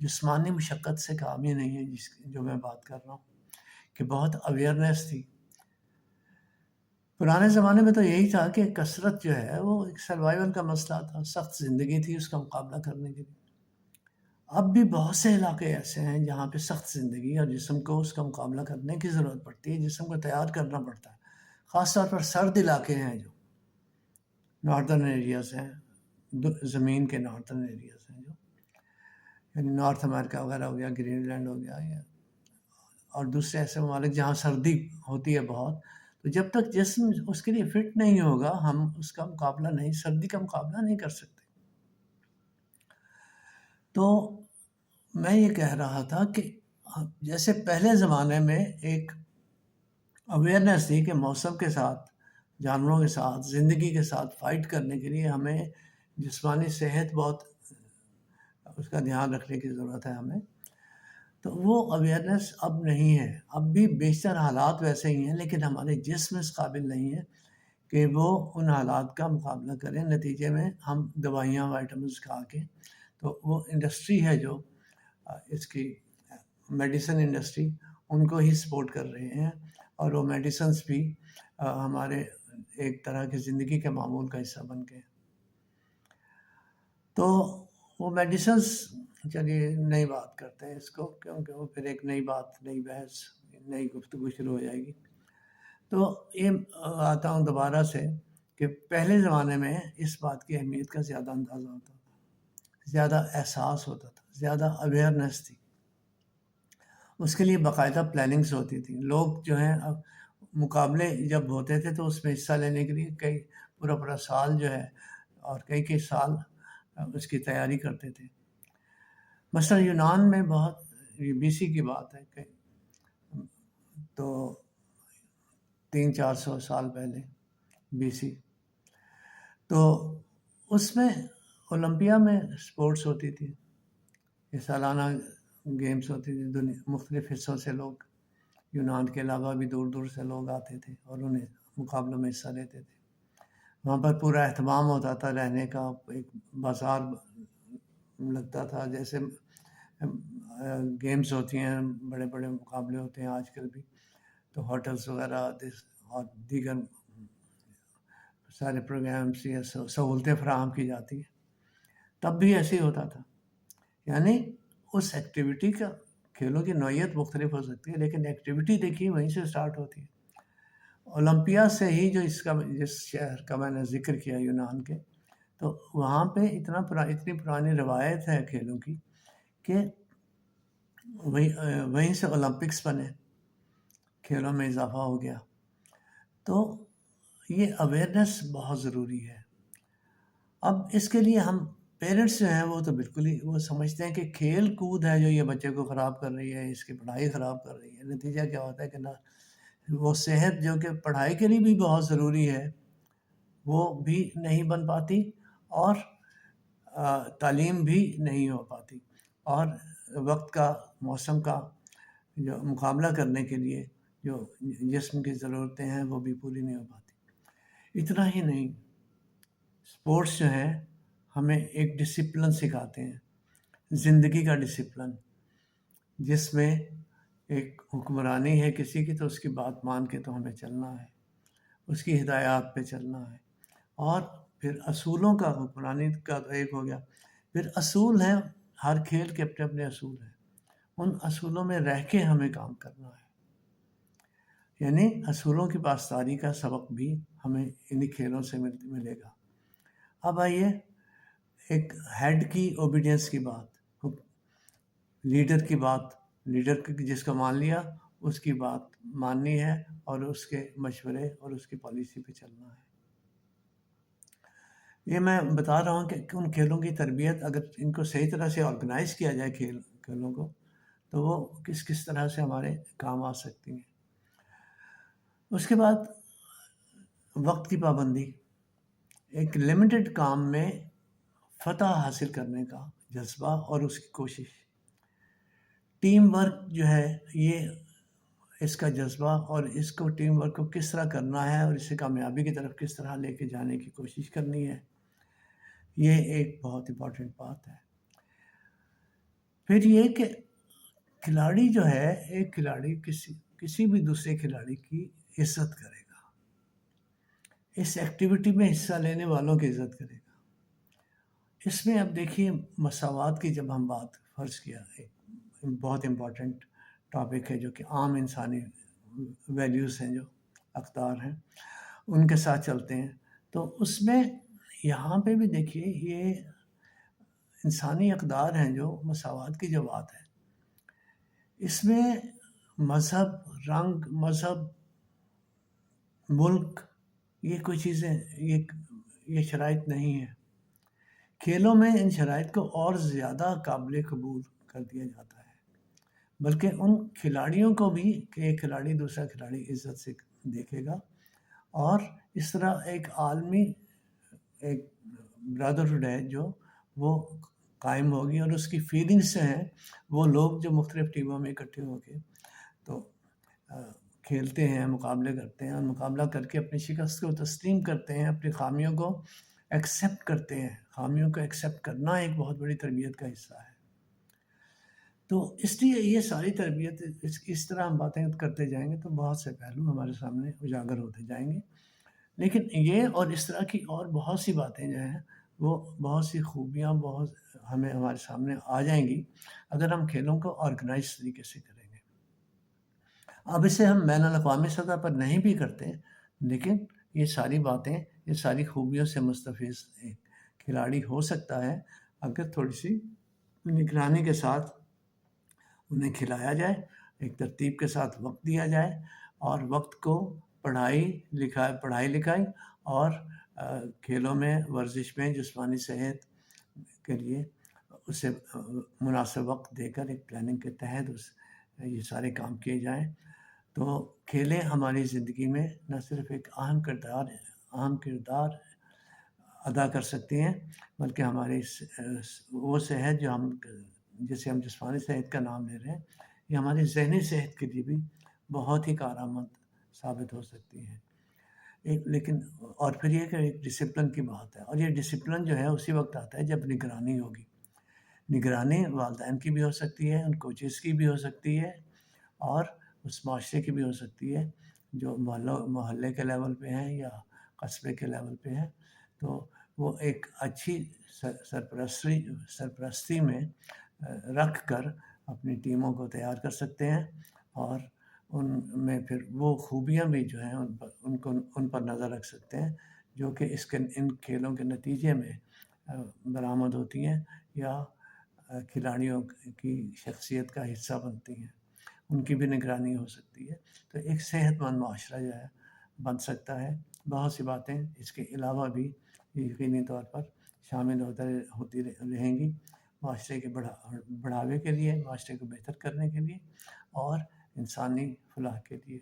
جسمانی مشقت سے کام ہی نہیں ہے جو میں بات کر رہا ہوں، کہ بہت اویئرنیس تھی۔ پرانے زمانے میں تو یہی تھا کہ کثرت جو ہے وہ ایک سروائیول کا مسئلہ تھا، سخت زندگی تھی اس کا مقابلہ کرنے کے لیے۔ اب بھی بہت سے علاقے ایسے ہیں جہاں پہ سخت زندگی اور جسم کو اس کا مقابلہ کرنے کی ضرورت پڑتی ہے، جسم کو تیار کرنا پڑتا ہے، خاص طور پر سرد علاقے ہیں جو ناردرن ایریاز ہیں، زمین کے ناردرن ایریاز ہیں جو، یعنی نارتھ امریکہ وغیرہ ہو گیا، گرین لینڈ ہو گیا، یا اور دوسرے ایسے ممالک جہاں سردی ہوتی ہے بہت، تو جب تک جسم اس کے لیے فٹ نہیں ہوگا ہم اس کا مقابلہ نہیں، سردی کا مقابلہ نہیں کر سکتے۔ تو میں یہ کہہ رہا تھا کہ جیسے پہلے زمانے میں ایک اویئرنیس تھی کہ موسم کے ساتھ، جانوروں کے ساتھ، زندگی کے ساتھ فائٹ کرنے کے لیے ہمیں جسمانی صحت بہت اس کا دھیان رکھنے کی ضرورت ہے ہمیں، تو وہ اویئرنیس اب نہیں ہے۔ اب بھی بیشتر حالات ویسے ہی ہیں، لیکن ہمارے جسم اس قابل نہیں ہے کہ وہ ان حالات کا مقابلہ کریں۔ نتیجے میں ہم دوائیاں، وائٹامنس کھا کے، تو وہ انڈسٹری ہے جو اس کی میڈیسن انڈسٹری، ان کو ہی سپورٹ کر رہے ہیں، اور وہ میڈیسنس بھی ہمارے ایک طرح کی زندگی کے معمول کا حصہ بن گئے۔ تو وہ میڈیسنس، چلیے نئی بات کرتے ہیں اس کو، کیونکہ وہ پھر ایک نئی بات، نئی بحث، نئی گفتگو شروع ہو جائے گی۔ تو یہ آتا ہوں دوبارہ سے کہ پہلے زمانے میں اس بات کی اہمیت کا زیادہ اندازہ ہوتا تھا، زیادہ احساس ہوتا تھا، زیادہ اویئرنیس تھی، اس کے لیے باقاعدہ پلاننگز ہوتی تھی۔ لوگ جو ہیں مقابلے جب ہوتے تھے تو اس میں حصہ لینے کے لیے کئی پورا سال جو ہے، اور کئی سال اس کی تیاری کرتے تھے۔ مثلا یونان میں بہت، یہ BC کی بات ہے کہ تو 300-400 سال پہلے BC، تو اس میں اولمپیا میں سپورٹس ہوتی تھی، یہ سالانہ گیمز ہوتی تھی، مختلف حصوں سے لوگ، یونان کے علاوہ بھی دور دور سے لوگ آتے تھے اور انہیں مقابلوں میں حصہ لیتے تھے۔ وہاں پر پورا اہتمام ہوتا تھا، رہنے کا ایک بازار لگتا تھا، جیسے گیمز ہوتی ہیں، بڑے بڑے مقابلے ہوتے ہیں آج کل بھی، تو ہوٹلز وغیرہ اور دیگر سارے پروگرامس یا سہولتیں فراہم کی جاتی ہیں۔ تب بھی ایسے ہی ہوتا تھا، یعنی اس ایکٹیویٹی کا، کھیلوں کی نوعیت مختلف ہو سکتی ہے لیکن ایکٹیویٹی دیکھیے وہیں سے سٹارٹ ہوتی ہے۔ اولمپیا سے ہی، جو جس شہر کا میں نے ذکر کیا یونان کے، تو وہاں پہ اتنی پرانی روایت ہے کھیلوں کی کہ وہیں سے اولمپکس بنے، کھیلوں میں اضافہ ہو گیا۔ تو یہ اویئرنیس بہت ضروری ہے۔ اب اس کے لیے ہم پیرنٹس جو ہیں وہ تو بالکل ہی وہ سمجھتے ہیں کہ کھیل کود ہے جو یہ بچے کو خراب کر رہی ہے، اس کی پڑھائی خراب کر رہی ہے۔ نتیجہ کیا ہوتا ہے کہ نہ وہ صحت جو کہ پڑھائی کے لیے بھی بہت ضروری ہے وہ بھی نہیں بن پاتی، اور تعلیم بھی نہیں ہو پاتی، اور وقت کا، موسم کا جو مقابلہ کرنے کے لیے جو جسم کی ضرورتیں ہیں وہ بھی پوری نہیں ہو پاتی۔ اتنا ہی نہیں، سپورٹس جو ہیں ہمیں ایک ڈسپلن سکھاتے ہیں، زندگی کا ڈسپلن، جس میں ایک حکمرانی ہے کسی کی تو اس کی بات مان کے تو ہمیں چلنا ہے، اس کی ہدایات پہ چلنا ہے، اور پھر اصولوں کا، حکمرانی کا تو ایک ہو گیا، پھر اصول ہیں، ہر کھیل کے اپنے اپنے اصول ہیں، ان اصولوں میں رہ کے ہمیں کام کرنا ہے، یعنی اصولوں کی پاسداری کا سبق بھی ہمیں انہی کھیلوں سے ملے گا۔ اب آئیے ایک ہیڈ کی اوبیڈینس کی بات، لیڈر کی بات، لیڈر جس کو مان لیا اس کی بات ماننی ہے، اور اس کے مشورے اور اس کی پالیسی پہ چلنا ہے۔ یہ میں بتا رہا ہوں کہ ان کھیلوں کی تربیت اگر ان کو صحیح طرح سے آرگنائز کیا جائے، کھیلوں کو، تو وہ کس طرح سے ہمارے کام آ سکتی ہیں۔ اس کے بعد وقت کی پابندی، ایک لمیٹڈ کام میں فتح حاصل کرنے کا جذبہ اور اس کی کوشش، ٹیم ورک جو ہے یہ، اس کا جذبہ اور اس کو ٹیم ورک کو کس طرح کرنا ہے اور اسے کامیابی کی طرف کس طرح لے کے جانے کی کوشش کرنی ہے، یہ ایک بہت امپورٹنٹ بات ہے۔ پھر یہ کہ کھلاڑی جو ہے، ایک کھلاڑی کسی بھی دوسرے کھلاڑی کی عزت کرے گا، اس ایکٹیویٹی میں حصہ لینے والوں کی عزت کرے گا۔ اس میں اب دیکھیے مساوات کی جب ہم بات فرض کیا، ایک بہت امپورٹنٹ ٹاپک ہے جو کہ عام انسانی ویلیوز ہیں، جو اقدار ہیں ان کے ساتھ چلتے ہیں، تو اس میں یہاں پہ بھی دیکھیے یہ انسانی اقدار ہیں، جو مساوات کی جو بات ہے، اس میں مذہب، رنگ، مذہب، ملک، یہ کوئی چیزیں، یہ شرائط نہیں ہے۔ کھیلوں میں ان شرائط کو اور زیادہ قابل قبول کر دیا جاتا ہے، بلکہ ان کھلاڑیوں کو بھی کہ ایک کھلاڑی دوسرا کھلاڑی عزت سے دیکھے گا، اور اس طرح ایک عالمی ایک برادرہڈ ہے جو وہ قائم ہوگی، اور اس کی فیلنگس سے ہیں وہ لوگ جو مختلف ٹیموں میں اکٹھے ہو کے تو کھیلتے ہیں، مقابلے کرتے ہیں، اور مقابلہ کر کے اپنی شکست کو تسلیم کرتے ہیں، اپنی خامیوں کو ایکسیپٹ کرتے ہیں۔ خامیوں کو ایکسیپٹ کرنا ایک بہت بڑی تربیت کا حصہ ہے۔ تو اس لیے یہ ساری تربیت، اس طرح ہم باتیں کرتے جائیں گے تو بہت سے پہلو ہمارے سامنے اجاگر ہوتے جائیں گے، لیکن یہ اور اس طرح کی اور بہت سی باتیں جو ہیں، وہ بہت سی خوبیاں بہت ہمارے سامنے آ جائیں گی اگر ہم کھیلوں کو آرگنائز طریقے سے کریں گے۔ اب اسے ہم بین الاقوامی سطح پر نہیں بھی کرتے، لیکن یہ ساری باتیں، یہ ساری خوبیوں سے مستفیض ایک کھلاڑی ہو سکتا ہے اگر تھوڑی سی نگرانی کے ساتھ انہیں کھلایا جائے، ایک ترتیب کے ساتھ وقت دیا جائے، اور وقت کو پڑھائی لکھائی اور کھیلوں میں، ورزش میں جسمانی صحت کے لیے اسے مناسب وقت دے کر ایک پلاننگ کے تحت یہ سارے کام کیے جائیں، تو کھیلیں ہماری زندگی میں نہ صرف ایک اہم کردار ادا کر سکتی ہیں، بلکہ ہماری وہ صحت جو جسے ہم جسمانی صحت کا نام لے رہے ہیں، یہ ہماری ذہنی صحت کے لیے بھی بہت ہی کارآمد ثابت ہو سکتی ہیں۔ لیکن اور پھر یہ کہ ایک ڈسپلن کی بات ہے، اور یہ ڈسپلن جو ہے اسی وقت آتا ہے جب نگرانی ہوگی۔ نگرانی والدین کی بھی ہو سکتی ہے، ان کوچز کی بھی ہو سکتی ہے، اور اس معاشرے کی بھی ہو سکتی ہے جو محلے کے لیول پہ ہیں یا قصبے کے لیول پہ ہیں، تو وہ ایک اچھی سرپرستی میں رکھ کر اپنی ٹیموں کو تیار کر سکتے ہیں، اور ان میں پھر وہ خوبیاں بھی جو ہیں ان پر نظر رکھ سکتے ہیں جو کہ ان کھیلوں کے نتیجے میں برآمد ہوتی ہیں یا کھلاڑیوں کی شخصیت کا حصہ بنتی ہیں، ان کی بھی نگرانی ہو سکتی ہے، تو ایک صحت مند معاشرہ جو ہے بن سکتا ہے۔ بہت سی باتیں اس کے علاوہ بھی یقینی طور پر شامل ہوتی رہیں گی معاشرے کے بڑھاوے کے لیے، معاشرے کو بہتر کرنے کے لیے اور انسانی فلاح کے لیے۔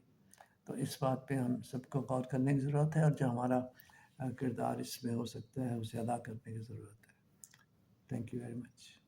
تو اس بات پہ ہم سب کو غور کرنے کی ضرورت ہے، اور جو ہمارا کردار اس میں ہو سکتا ہے اسے ادا کرنے کی ضرورت ہے۔ Thank you very much.